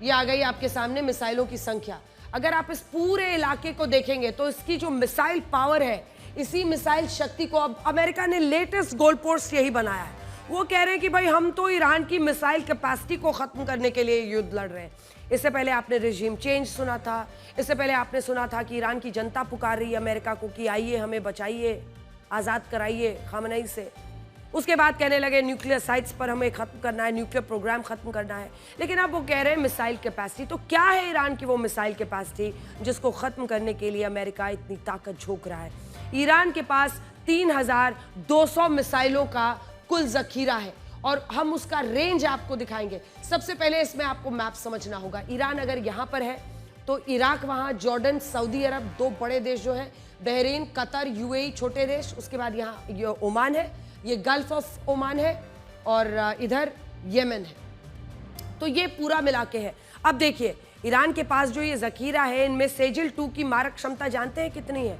ये आ गई आपके सामने मिसाइलों की संख्या। अगर आप इस पूरे इलाके को देखेंगे तो इसकी जो मिसाइल पावर है, इसी मिसाइल शक्ति को अब अमेरिका ने लेटेस्ट गोल पोस्ट यही बनाया है। वो कह रहे हैं कि भाई हम तो ईरान की मिसाइल कैपेसिटी को खत्म करने के लिए युद्ध लड़ रहे हैं। इससे पहले आपने रेजिम चेंज सुना था, इससे पहले आपने सुना था कि ईरान की जनता पुकार रही है अमेरिका को कि आइए हमें बचाइए, आज़ाद कराइए खामनेई से। उसके बाद कहने लगे न्यूक्लियर साइट्स पर हमें खत्म करना है, न्यूक्लियर प्रोग्राम खत्म करना है। लेकिन अब वो कह रहे हैं मिसाइल कैपेसिटी। तो क्या है ईरान की वो मिसाइल कैपेसिटी जिसको खत्म करने के लिए अमेरिका इतनी ताकत झोंक रहा है? ईरान के पास 3,200 मिसाइलों का कुल जखीरा है और हम उसका रेंज आपको दिखाएंगे। सबसे पहले इसमें आपको मैप समझना होगा। ईरान अगर यहाँ पर है तो इराक वहाँ, जॉर्डन, सऊदी अरब 2 बड़े देश जो हैं, बहरीन, कतर, UAE छोटे देश, उसके बाद यहाँ ये ओमान है, ये गल्फ ऑफ ओमान है और इधर येमेन है। तो ये पूरा मिला के है। अब देखिए ईरान के पास जो ये जखीरा है, इनमें सेजिल 2 की मारक क्षमता जानते हैं कितनी है?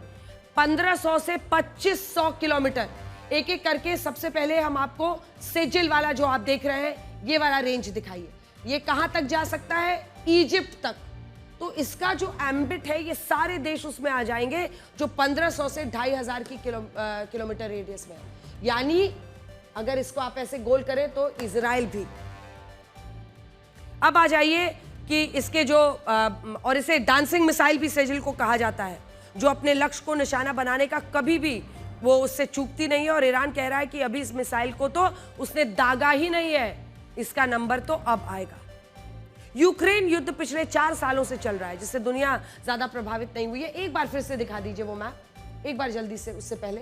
1500 से 2500 किलोमीटर। एक एक करके सबसे पहले हम आपको सेजिल वाला जो आप देख रहे हैं, ये वाला रेंज दिखाइए। ये कहां तक जा सकता है? इजिप्ट तक। तो इसका जो एम्बिट है, ये सारे देश उसमें आ जाएंगे जो 1500 से 2,500 की किलोमीटर रेडियस में है। यानी अगर इसको आप ऐसे गोल करें तो इजराइल भी। अब आ जाइए कि इसके जो और इसे डांसिंग मिसाइल भी सेजिल को कहा जाता है, जो अपने लक्ष्य को निशाना बनाने का कभी भी वो उससे चूकती नहीं है। और ईरान कह रहा है कि अभी इस मिसाइल को तो उसने दागा ही नहीं है, इसका नंबर तो अब आएगा। यूक्रेन युद्ध पिछले 4 सालों से चल रहा है, जिससे दुनिया ज्यादा प्रभावित नहीं हुई है। एक बार फिर से दिखा दीजिए वो मैप, एक बार जल्दी से, उससे पहले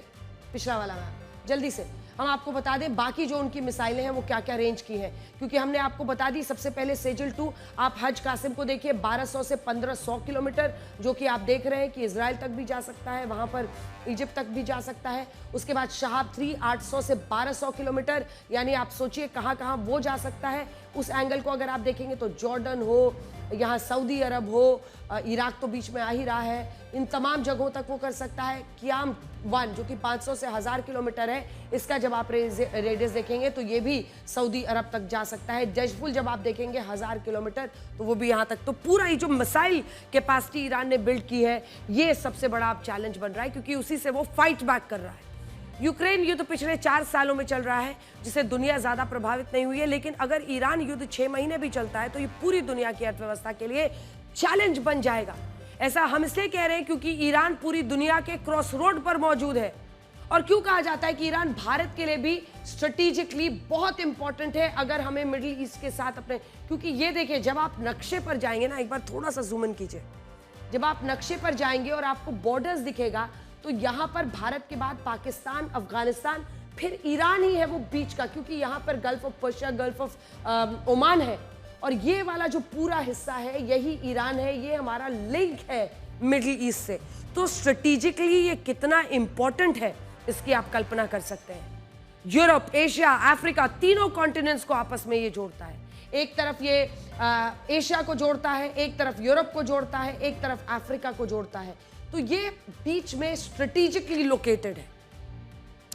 पिछला वाला मैप। जल्दी से हम आपको बता दें बाकी जो उनकी मिसाइलें हैं वो क्या क्या रेंज की हैं, क्योंकि हमने आपको बता दी। सबसे पहले सेजल 2, आप हज कासिम को देखिए 1200 से 1500 किलोमीटर, जो कि आप देख रहे हैं कि इजराइल तक भी जा सकता है, वहां पर इजिप्ट तक भी जा सकता है। उसके बाद शहाब 3 800 से 1200 किलोमीटर, यानी आप सोचिए कहाँ कहाँ वो जा सकता है। उस एंगल को अगर आप देखेंगे तो जॉर्डन हो, यहाँ सऊदी अरब हो, इराक तो बीच में आ ही रहा है, इन तमाम जगहों तक वो कर सकता है। क्याम 1 जो कि 500 से 1000 किलोमीटर है, इसका जब आप रेडियस देखेंगे तो ये भी सऊदी अरब तक जा सकता है। जशफुल जब आप देखेंगे 1000 किलोमीटर, तो वो भी यहाँ तक। तो पूरा ये जो मिसाइल कैपेसिटी ईरान ने बिल्ड की है, ये सबसे बड़ा अब चैलेंज बन रहा है, क्योंकि उसी से वो फाइट बैक कर रहा है। यूक्रेन युद्ध पिछले 4 सालों में चल रहा है, जिससे दुनिया ज्यादा प्रभावित नहीं हुई है, लेकिन अगर ईरान युद्ध 6 महीने भी चलता है तो ये पूरी दुनिया की अर्थव्यवस्था के लिए चैलेंज बन जाएगा। ऐसा हम इसलिए कह रहे हैं क्योंकि ईरान पूरी दुनिया के क्रॉस रोड पर मौजूद है। और क्यों कहा जाता है कि ईरान भारत के लिए भी स्ट्रेटेजिकली बहुत इंपॉर्टेंट है, अगर हमें मिडिल ईस्ट के साथ अपने, क्योंकि ये देखिए जब आप नक्शे पर जाएंगे ना, एक बार थोड़ा सा जूम इन कीजिए, जब आप नक्शे पर जाएंगे और आपको बॉर्डर्स दिखेगा तो यहां पर भारत के बाद पाकिस्तान, अफगानिस्तान, फिर ईरान ही है वो बीच का, क्योंकि यहां पर gulf of Persia, gulf of Oman है, और ये वाला जो पूरा हिस्सा है यही ईरान है, ये हमारा लिंक है मिडिल ईस्ट से। तो स्ट्रेटेजिकली ये कितना इंपॉर्टेंट है इसकी आप कल्पना कर सकते हैं। यूरोप, एशिया, अफ्रीका, तीनों कॉन्टिनेंट्स को आपस में ये जोड़ता है। एक तरफ ये एशिया को जोड़ता है, एक तरफ यूरोप को जोड़ता है, एक तरफ अफ्रीका को जोड़ता है। तो ये बीच में स्ट्रेटेजिकली लोकेटेड है,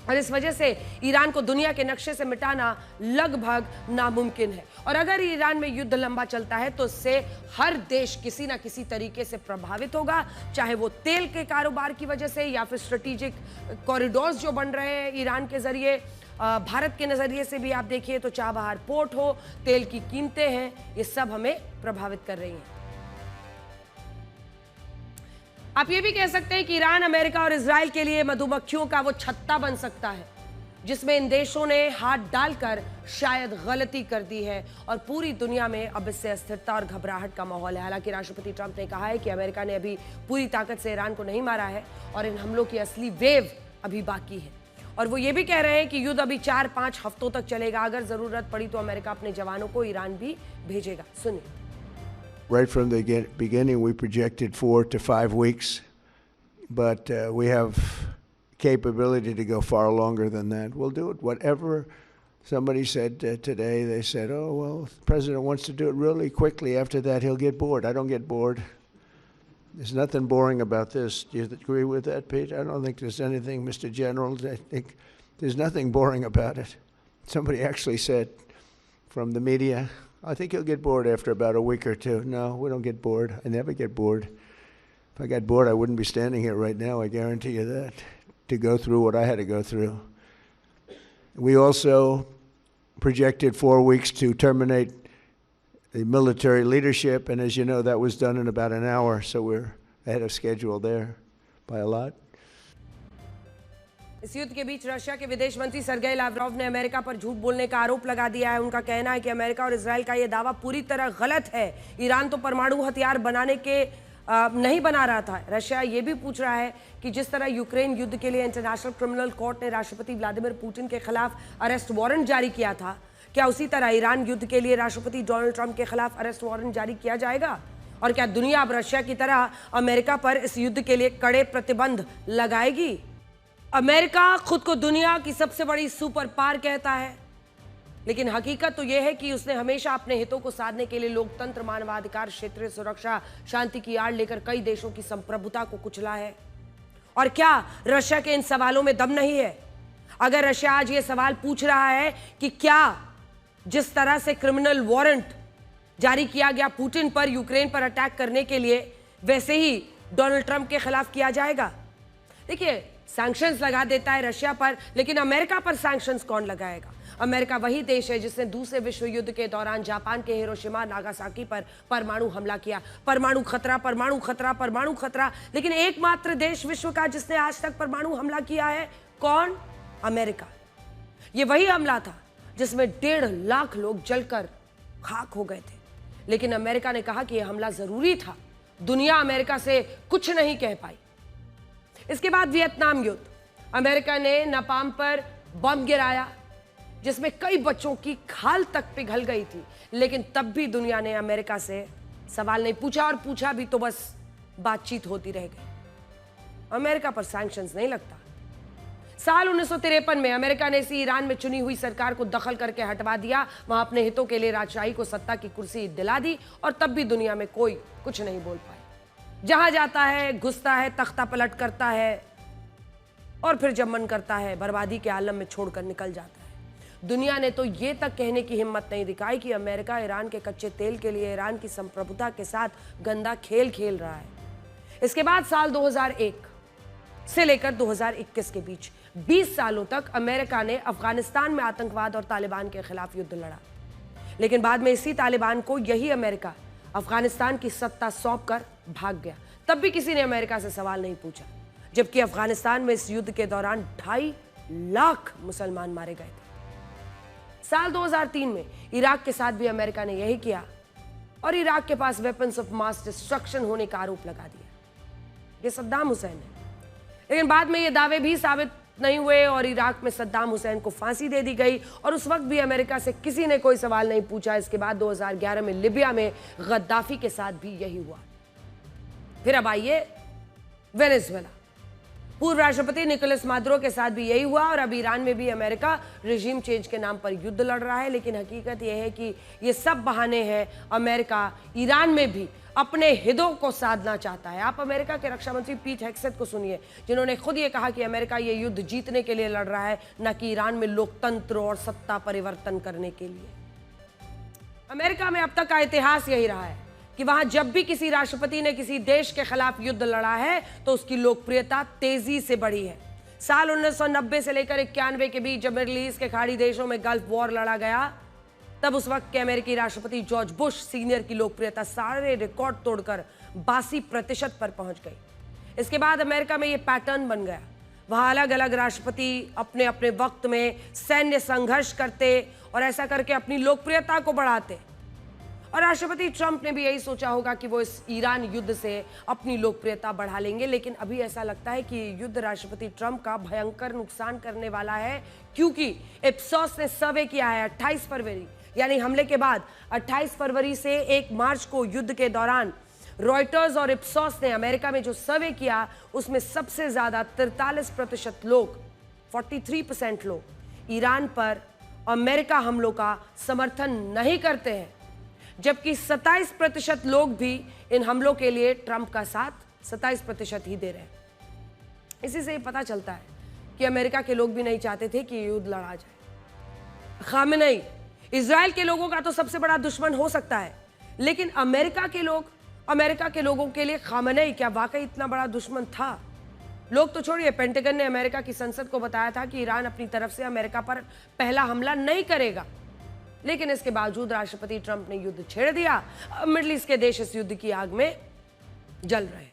और इस वजह से ईरान को दुनिया के नक्शे से मिटाना लगभग नामुमकिन है। और अगर ईरान में युद्ध लंबा चलता है तो इससे हर देश किसी ना किसी तरीके से प्रभावित होगा, चाहे वो तेल के कारोबार की वजह से या फिर स्ट्रेटेजिक कॉरिडोर्स जो बन रहे हैं ईरान के जरिए। भारत के नजरिए से भी आप देखिए तो चाबहार पोर्ट हो, तेल की कीमतें हैं, ये सब हमें प्रभावित कर रही हैं। आप ये भी कह सकते हैं कि ईरान, अमेरिका और इजराइल के लिए मधुमक्खियों का वो छत्ता बन सकता है, जिसमें इन देशों ने हाथ डालकर शायद गलती कर दी है, और पूरी दुनिया में अब इससे अस्थिरता और घबराहट का माहौल है। हालांकि राष्ट्रपति ट्रंप ने कहा है कि अमेरिका ने अभी पूरी ताकत से ईरान को नहीं मारा है, और इन हमलों की असली वेव अभी बाकी है। और वो ये भी कह रहे हैं कि युद्ध अभी 4-5 हफ्तों तक चलेगा, अगर जरूरत पड़ी तो अमेरिका अपने जवानों को ईरान भी भेजेगा। सुनिए। Right from the beginning, we projected 4 to 5 weeks, but we have capability to go far longer than that. We'll do it. Whatever somebody said today, they said, oh, well, the president wants to do it really quickly. After that, he'll get bored. I don't get bored. There's nothing boring about this. Do you agree with that, Pete? I don't think there's anything, Mr. General. I think there's nothing boring about it. Somebody actually said from the media, I think you'll get bored after about a week or two. No, we don't get bored. I never get bored. If I got bored, I wouldn't be standing here right now, I guarantee you that, to go through what I had to go through. We also projected 4 weeks to terminate the military leadership, and as you know, that was done in about an hour, so we're ahead of schedule there by a lot. इस युद्ध के बीच Russia के विदेश मंत्री Sergei Lavrov ने America पर झूठ बोलने का आरोप लगा दिया है। उनका कहना है कि अमेरिका और इजराइल का यह दावा पूरी तरह गलत है। ईरान तो परमाणु हथियार बनाने के नहीं बना रहा था। रशिया ये भी पूछ रहा है कि जिस तरह यूक्रेन युद्ध के लिए इंटरनेशनल क्रिमिनल कोर्ट ने राष्ट्रपति व्लादिमीर पुतिन के खिलाफ अरेस्ट वारंट जारी किया था, क्या उसी तरह ईरान युद्ध के लिए राष्ट्रपति डोनाल्ड ट्रंप के खिलाफ अरेस्ट वारंट जारी किया जाएगा? और क्या दुनिया अब रशिया की तरह अमेरिका पर इस युद्ध के लिए कड़े प्रतिबंध लगाएगी? अमेरिका खुद को दुनिया की सबसे बड़ी सुपर पावर कहता है, लेकिन हकीकत तो यह है कि उसने हमेशा अपने हितों को साधने के लिए लोकतंत्र, मानवाधिकार, क्षेत्रीय सुरक्षा, शांति की आड़ लेकर कई देशों की संप्रभुता को कुचला है। और क्या रशिया के इन सवालों में दम नहीं है? अगर रशिया आज ये सवाल पूछ रहा है कि क्या जिस तरह से क्रिमिनल वारंट जारी किया गया पुतिन पर यूक्रेन पर अटैक करने के लिए, वैसे ही डोनाल्ड ट्रंप के खिलाफ किया जाएगा? देखिए, सैंक्शंस लगा देता है रशिया पर, लेकिन अमेरिका पर सैंक्शंस कौन लगाएगा? अमेरिका वही देश है जिसने दूसरे विश्व युद्ध के दौरान जापान के हिरोशिमा नागासाकी पर परमाणु हमला किया। परमाणु खतरा, परमाणु खतरा, परमाणु खतरा, लेकिन एकमात्र देश विश्व का जिसने आज तक परमाणु हमला किया है, कौन? अमेरिका। ये वही हमला था जिसमें 1.5 लाख लोग जलकर खाक हो गए थे, लेकिन अमेरिका ने कहा कि यह हमला जरूरी था। दुनिया अमेरिका से कुछ नहीं कह पाई। इसके बाद वियतनाम युद्ध, अमेरिका ने नापाम पर बम गिराया जिसमें कई बच्चों की खाल तक पिघल गई थी, लेकिन तब भी दुनिया ने अमेरिका से सवाल नहीं पूछा, और पूछा भी तो बस बातचीत होती रह गई। अमेरिका पर सैंक्शंस नहीं लगता। साल 1953 में अमेरिका ने इसी ईरान में चुनी हुई सरकार को दखल करके हटवा दिया, वहां अपने हितों के लिए राजशाही को सत्ता की कुर्सी दिला दी, और तब भी दुनिया में कोई कुछ नहीं बोल पाया। जहां जाता है, घुसता है, तख्ता पलट करता है, और फिर जब मन करता है बर्बादी के आलम में छोड़कर निकल जाता है। दुनिया ने तो ये तक कहने की हिम्मत नहीं दिखाई कि अमेरिका ईरान के कच्चे तेल के लिए ईरान की संप्रभुता के साथ गंदा खेल खेल रहा है। इसके बाद साल 2001 से लेकर 2021 के बीच 20 सालों तक अमेरिका ने अफगानिस्तान में आतंकवाद और तालिबान के खिलाफ युद्ध लड़ा, लेकिन बाद में इसी तालिबान को यही अमेरिका अफगानिस्तान की सत्ता सौंप कर भाग गया। तब भी किसी ने अमेरिका से सवाल नहीं पूछा, जबकि अफगानिस्तान में इस युद्ध के दौरान 2.5 लाख मुसलमान मारे गए थे। साल 2003 में इराक के साथ भी अमेरिका ने यही किया, और इराक के पास वेपन्स ऑफ मास डिस्ट्रक्शन होने का आरोप लगा दिया। ये सद्दाम हुसैन है, लेकिन बाद में ये दावे भी साबित नहीं हुए और इराक में सद्दाम हुसैन को फांसी दे दी गई, और उस वक्त भी अमेरिका से किसी ने कोई सवाल नहीं पूछा। इसके बाद 2011 में लिबिया में गद्दाफी के साथ भी यही हुआ। फिर अब आइए वेनेजुएला, पूर्व राष्ट्रपति निकोलस मादुरो के साथ भी यही हुआ, और अब ईरान में भी अमेरिका रिजीम चेंज के नाम पर युद्ध लड़ रहा है। लेकिन हकीकत यह है कि ये सब बहाने हैं। अमेरिका ईरान में भी अपने हितों को साधना चाहता है। आप अमेरिका के रक्षा मंत्री पीट हेग्सेथ को सुनिए, जिन्होंने खुद ये कहा कि अमेरिका ये युद्ध जीतने के लिए लड़ रहा है, न कि ईरान में लोकतंत्र और सत्ता परिवर्तन करने के लिए। अमेरिका में अब तक का इतिहास यही रहा है कि वहां जब भी किसी राष्ट्रपति ने किसी देश के खिलाफ युद्ध लड़ा है तो उसकी लोकप्रियता तेजी से बढ़ी है। साल 1990 से लेकर 91 के बीच जब मिडिल ईस्ट के खाड़ी देशों में गल्फ वॉर लड़ा गया, तब उस वक्त के अमेरिकी राष्ट्रपति जॉर्ज बुश सीनियर की लोकप्रियता सारे रिकॉर्ड तोड़कर 82% पर पहुंच गई। इसके बाद अमेरिका में यह पैटर्न बन गया, वहां अलग अलग राष्ट्रपति अपने अपने वक्त में सैन्य संघर्ष करते और ऐसा करके अपनी लोकप्रियता को बढ़ाते। और राष्ट्रपति ट्रंप ने भी यही सोचा होगा कि वो इस ईरान युद्ध से अपनी लोकप्रियता बढ़ा लेंगे, लेकिन अभी ऐसा लगता है कि युद्ध राष्ट्रपति ट्रंप का भयंकर नुकसान करने वाला है, क्योंकि इप्सोस ने सर्वे किया है 28 फरवरी यानी हमले के बाद 28 फरवरी से 1 मार्च को युद्ध के दौरान रॉयटर्स और इप्सोस ने अमेरिका में जो सर्वे किया, उसमें सबसे ज्यादा 43% लोग, 43% लोग ईरान पर अमेरिका हमलों का समर्थन नहीं करते हैं, जबकि 27% लोग भी इन हमलों के लिए ट्रंप का साथ 27% ही दे रहे हैं। इसी से पता चलता है कि अमेरिका के लोग भी नहीं चाहते थे कि युद्ध लड़ा जाए। खामेनेई इजराइल के लोगों का तो सबसे बड़ा दुश्मन हो सकता है, लेकिन अमेरिका के लोगों के लिए खामेनेई क्या वाकई इतना बड़ा दुश्मन था? लोग तो छोड़िए, पेंटागन ने अमेरिका की संसद को बताया था कि ईरान अपनी तरफ से अमेरिका पर पहला हमला नहीं करेगा, लेकिन इसके बावजूद राष्ट्रपति ट्रंप ने युद्ध छेड़ दिया। मिडिल ईस्ट के देश इस युद्ध की आग में जल रहे हैं।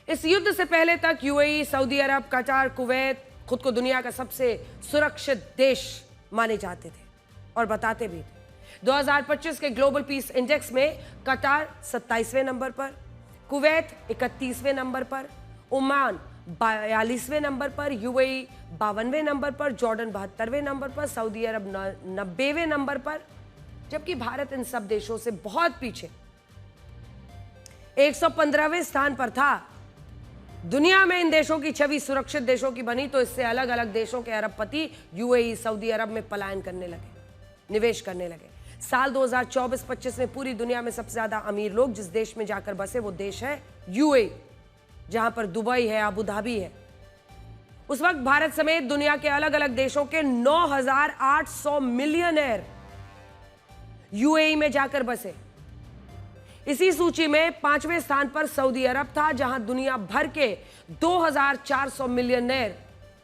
इस युद्ध से पहले तक यूएई, सऊदी अरब, कतार, कुवैत खुद को दुनिया का सबसे सुरक्षित देश माने जाते थे और बताते भी थे। 2025 के ग्लोबल पीस इंडेक्स में कतार 27वें नंबर पर, कुवैत 31वें नंबर पर, ओमान 42वें नंबर पर, यूएई 52वें नंबर पर, जॉर्डन 72वें नंबर पर, सऊदी अरब 90वें नंबर पर, जबकि भारत इन सब देशों से बहुत पीछे 115वें स्थान पर था। दुनिया में इन देशों की छवि सुरक्षित देशों की बनी तो इससे अलग अलग देशों के अरबपति यूएई, सऊदी अरब में पलायन करने लगे, निवेश करने लगे। साल 2024-25 में पूरी दुनिया में सबसे ज्यादा अमीर लोग जिस देश में जाकर बसे वो देश है यूएई, जहां पर दुबई है, अबू धाबी है। उस वक्त भारत समेत दुनिया के अलग अलग देशों के 9,800 मिलियनेयर यूएई में जाकर बसे। इसी सूची में 5वें स्थान पर सऊदी अरब था, जहां दुनिया भर के 2,400 मिलियनेयर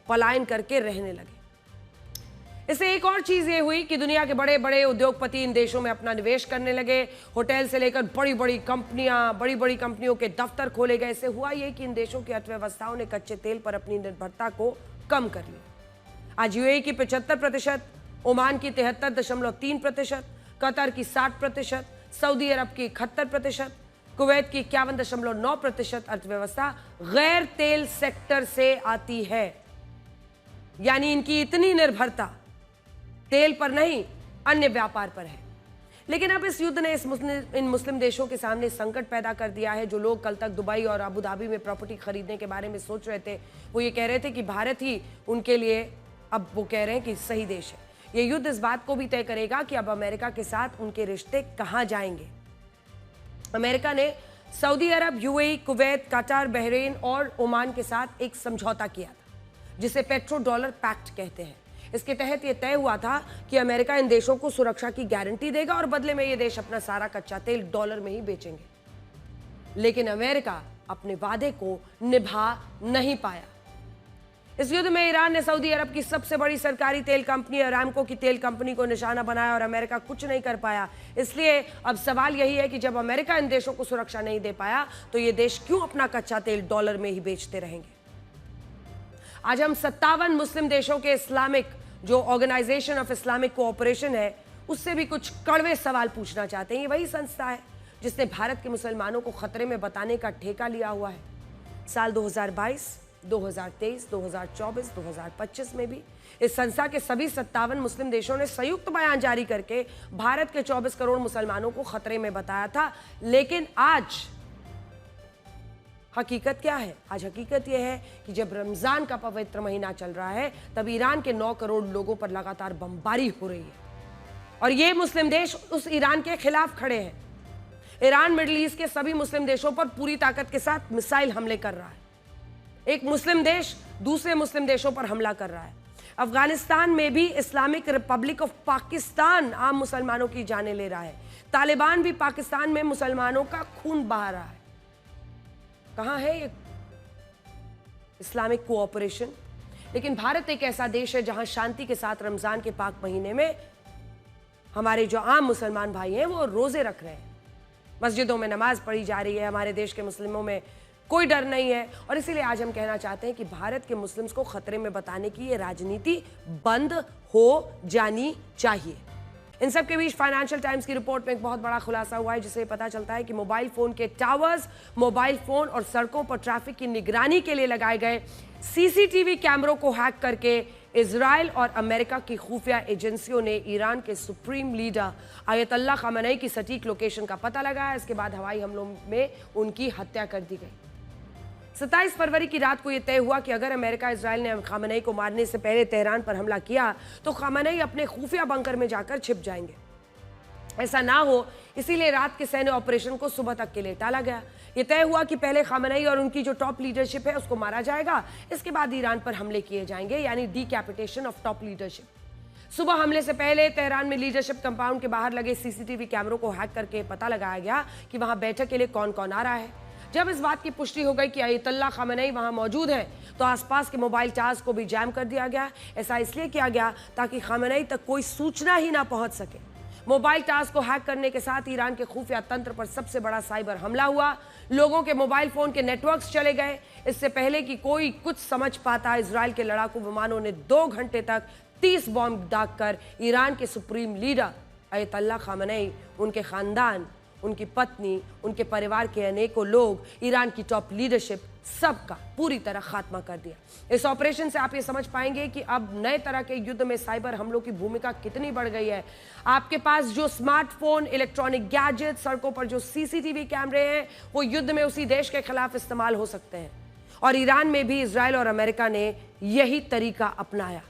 पलायन करके रहने लगे। इससे एक और चीज ये हुई कि दुनिया के बड़े बड़े उद्योगपति इन देशों में अपना निवेश करने लगे। होटल से लेकर बड़ी बड़ी कंपनियों के दफ्तर खोले गए। इससे हुआ ये कि इन देशों की अर्थव्यवस्थाओं ने कच्चे तेल पर अपनी निर्भरता को कम कर लिया। आज यूएई की 75%, ओमान की 73.3%, कतर की 60%, सऊदी अरब की 71%, कुवैत की 51.9% अर्थव्यवस्था गैर तेल सेक्टर से आती है। यानी इनकी इतनी निर्भरता तेल पर नहीं, अन्य व्यापार पर है। लेकिन अब इस युद्ध ने इन मुस्लिम देशों के सामने संकट पैदा कर दिया है। जो लोग कल तक दुबई और अबू धाबी में प्रॉपर्टी खरीदने के बारे में सोच रहे थे, वो ये कह रहे थे कि भारत ही उनके लिए, अब वो कह रहे हैं कि सही देश है। ये युद्ध इस बात को भी तय करेगा कि अब अमेरिका के साथ उनके रिश्ते कहां जाएंगे। अमेरिका ने सऊदी अरब, यूएई, कुवैत, कतर, बहरीन और ओमान के साथ एक समझौता किया था, जिसे पेट्रो डॉलर पैक्ट कहते हैं। इसके तहत यह तय हुआ था कि अमेरिका इन देशों को सुरक्षा की गारंटी देगा और बदले में ये देश अपना सारा कच्चा तेल डॉलर में ही बेचेंगे। लेकिन अमेरिका अपने वादे को निभा नहीं पाया। इस युद्ध में ईरान ने सऊदी अरब की सबसे बड़ी सरकारी तेल कंपनी अरामको की तेल कंपनी को निशाना बनाया और अमेरिका कुछ नहीं कर पाया। इसलिए अब सवाल यही है कि जब अमेरिका इन देशों को सुरक्षा नहीं दे पाया, तो ये देश क्यों अपना कच्चा तेल डॉलर में ही बेचते रहेंगे। आज हम 57 मुस्लिम देशों के इस्लामिक, जो ऑर्गेनाइजेशन ऑफ इस्लामिक कोऑपरेशन है, उससे भी कुछ कड़वे सवाल पूछना चाहते हैं। ये वही संस्था है जिसने भारत के मुसलमानों को खतरे में बताने का ठेका लिया हुआ है। साल 2022, 2023, 2024, 2025 में भी इस संस्था के सभी 57 मुस्लिम देशों ने संयुक्त बयान जारी करके भारत के 24 करोड़ मुसलमानों को खतरे में बताया था। लेकिन आज हकीकत क्या है? आज हकीकत यह है कि जब रमजान का पवित्र महीना चल रहा है, तब ईरान के 9 करोड़ लोगों पर लगातार बमबारी हो रही है और ये मुस्लिम देश उस ईरान के खिलाफ खड़े हैं। ईरान मिडिल ईस्ट के सभी मुस्लिम देशों पर पूरी ताकत के साथ मिसाइल हमले कर रहा है। एक मुस्लिम देश दूसरे मुस्लिम देशों पर हमला कर रहा है। अफगानिस्तान में भी इस्लामिक रिपब्लिक ऑफ पाकिस्तान आम मुसलमानों की जानें ले रहा है। तालिबान भी पाकिस्तान में मुसलमानों का खून बहा रहा है। कहां है ये इस्लामिक कोऑपरेशन? लेकिन भारत एक ऐसा देश है जहां शांति के साथ रमजान के पाक महीने में हमारे जो आम मुसलमान भाई हैं वो रोजे रख रहे हैं, मस्जिदों में नमाज पढ़ी जा रही है। हमारे देश के मुस्लिमों में कोई डर नहीं है और इसीलिए आज हम कहना चाहते हैं कि भारत के मुस्लिम्स को खतरे में बताने की ये राजनीति बंद हो जानी चाहिए। इन सब के बीच फाइनेंशियल टाइम्स की रिपोर्ट में एक बहुत बड़ा खुलासा हुआ है, जिससे पता चलता है कि मोबाइल फोन के टावर्स, मोबाइल फोन और सड़कों पर ट्रैफिक की निगरानी के लिए लगाए गए सीसीटीवी कैमरों को हैक करके इजराइल और अमेरिका की खुफिया एजेंसियों ने ईरान के सुप्रीम लीडर आयतुल्लाह खामेनी की सटीक लोकेशन का पता लगाया। इसके बाद हवाई हमलों में उनकी हत्या कर दी गई। 27 फरवरी की रात को यह तय हुआ कि अगर अमेरिका इजराइल ने खामेनी को मारने से पहले तेहरान पर हमला किया तो खामेनी अपने खुफिया बंकर में जाकर छिप जाएंगे। ऐसा ना हो इसीलिए रात के सैन्य ऑपरेशन को सुबह तक के लिए टाला गया। यह तय हुआ कि पहले खामेनी और उनकी जो टॉप लीडरशिप है उसको मारा जाएगा, इसके बाद ईरान पर हमले किए जाएंगे, यानी डीकैपिटेशन ऑफ टॉप लीडरशिप। सुबह हमले से पहले तेहरान में लीडरशिप कंपाउंड के बाहर लगे सीसीटीवी कैमरों को हैक करके पता लगाया गया कि वहां बैठक के लिए कौन कौन आ रहा है। जब इस बात की पुष्टि हो गई कि आयतुल्लाह खामेनी वहां मौजूद है, तो आसपास के मोबाइल टावर्स को भी जैम कर दिया गया। ऐसा इसलिए किया गया ताकि खामेनी तक कोई सूचना ही ना पहुंच सके। मोबाइल टावर्स को हैक करने के साथ ईरान के खुफिया तंत्र पर सबसे बड़ा साइबर हमला हुआ। लोगों के मोबाइल फोन के नेटवर्क्स चले गए। इससे पहले कि कोई कुछ समझ पाता, इजराइल के लड़ाकू विमानों ने 2 घंटे तक 30 बॉम्ब दागकर ईरान के सुप्रीम लीडर आयतुल्लाह खामेनी, उनके खानदान, उनकी पत्नी, उनके परिवार के अनेकों लोग, ईरान की टॉप लीडरशिप, सबका पूरी तरह खात्मा कर दिया। इस ऑपरेशन से आप ये समझ पाएंगे कि अब नए तरह के युद्ध में साइबर हमलों की भूमिका कितनी बढ़ गई है। आपके पास जो स्मार्टफोन, इलेक्ट्रॉनिक गैजेट, सड़कों पर जो सीसीटीवी कैमरे हैं, वो युद्ध में उसी देश के खिलाफ इस्तेमाल हो सकते हैं। और ईरान में भी इजराइल और अमेरिका ने यही तरीका अपनाया।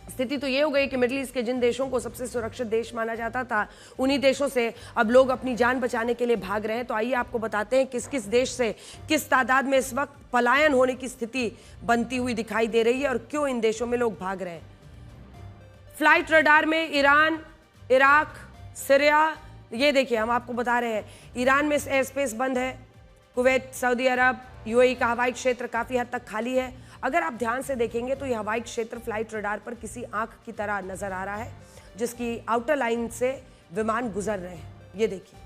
स्थिति तो ये हो गई कि मिडिल ईस्ट के जिन देशों को सबसे सुरक्षित देश माना जाता था, उन्हीं देशों से अब लोग अपनी जान बचाने के लिए भाग रहे हैं। तो आइए आपको बताते हैं किस किस देश से किस तादाद में इस वक्त पलायन होने की स्थिति बनती हुई दिखाई दे रही है और क्यों इन देशों में लोग भाग रहे हैं। फ्लाइट रडार में ईरान, इराक, सीरिया, ये देखिए हम आपको बता रहे हैं। ईरान में एयर स्पेस बंद है। कुवैत, सऊदी अरब, यूएई का हवाई क्षेत्र काफ़ी हद तक खाली है। अगर आप ध्यान से देखेंगे तो यह हवाई क्षेत्र फ्लाइट रडार पर किसी आंख की तरह नजर आ रहा है, जिसकी आउटर लाइन से विमान गुजर रहे हैं। ये देखिए,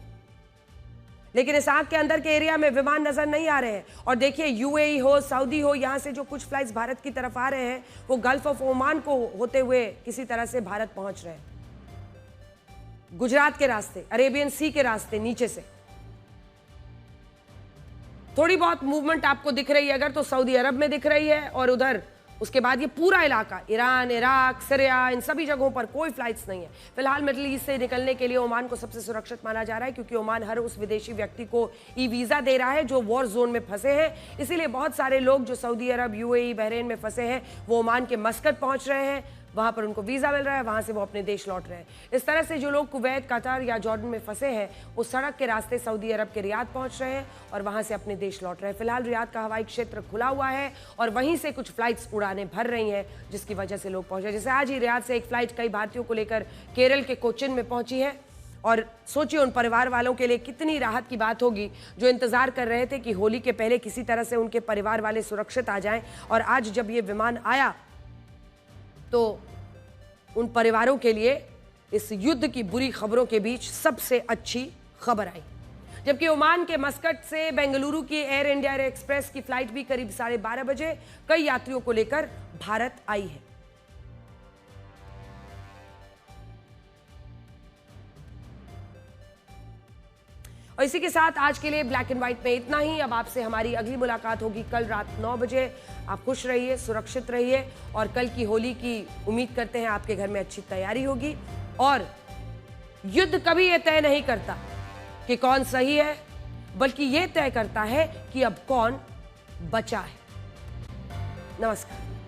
लेकिन इस आंख के अंदर के एरिया में विमान नजर नहीं आ रहे हैं। और देखिए, यूएई हो, सऊदी हो, यहाँ से जो कुछ फ्लाइट्स भारत की तरफ आ रहे हैं वो गल्फ ऑफ ओमान को होते हुए किसी तरह से भारत पहुंच रहे हैं। गुजरात के रास्ते, अरेबियन सी के रास्ते नीचे से थोड़ी बहुत मूवमेंट आपको दिख रही है अगर, तो सऊदी अरब में दिख रही है और उधर उसके बाद ये पूरा इलाका, ईरान, इराक, सीरिया, इन सभी जगहों पर कोई फ्लाइट्स नहीं है। फिलहाल मिडिल ईस्ट से निकलने के लिए ओमान को सबसे सुरक्षित माना जा रहा है, क्योंकि ओमान हर उस विदेशी व्यक्ति को ई वीज़ा दे रहा है जो वॉर जोन में फंसे हैं। इसीलिए बहुत सारे लोग जो सऊदी अरब, यूएई, बहरीन में फंसे हैं वो ओमान के मस्कत पहुंच रहे हैं, वहां पर उनको वीज़ा मिल रहा है, वहां से वो अपने देश लौट रहे हैं। इस तरह से जो लोग कुवैत, कतर या जॉर्डन में फंसे हैं वो सड़क के रास्ते सऊदी अरब के रियाद पहुंच रहे हैं और वहां से अपने देश लौट रहे हैं। फिलहाल रियाद का हवाई क्षेत्र खुला हुआ है और वहीं से कुछ फ्लाइट्स उड़ानें भर रही हैं, जिसकी वजह से लोग पहुंचे। जैसे आज ही रियाद से एक फ्लाइट कई भारतीयों को लेकर केरल के कोचिन में पहुंची है, और सोचिए उन परिवार वालों के लिए कितनी राहत की बात होगी जो इंतजार कर रहे थे कि होली के पहले किसी तरह से उनके परिवार वाले सुरक्षित आ जाएं। और आज जब ये विमान आया तो उन परिवारों के लिए इस युद्ध की बुरी खबरों के बीच सबसे अच्छी खबर आई। जबकि ओमान के मस्कट से बेंगलुरु की एयर इंडिया एक्सप्रेस की फ्लाइट भी करीब 12:30 बजे कई यात्रियों को लेकर भारत आई है। और इसी के साथ आज के लिए ब्लैक एंड व्हाइट में इतना ही। अब आपसे हमारी अगली मुलाकात होगी कल रात 9 बजे। आप खुश रहिए, सुरक्षित रहिए और कल की होली की उम्मीद करते हैं आपके घर में अच्छी तैयारी होगी। और युद्ध कभी यह तय नहीं करता कि कौन सही है, बल्कि यह तय करता है कि अब कौन बचा है। नमस्कार।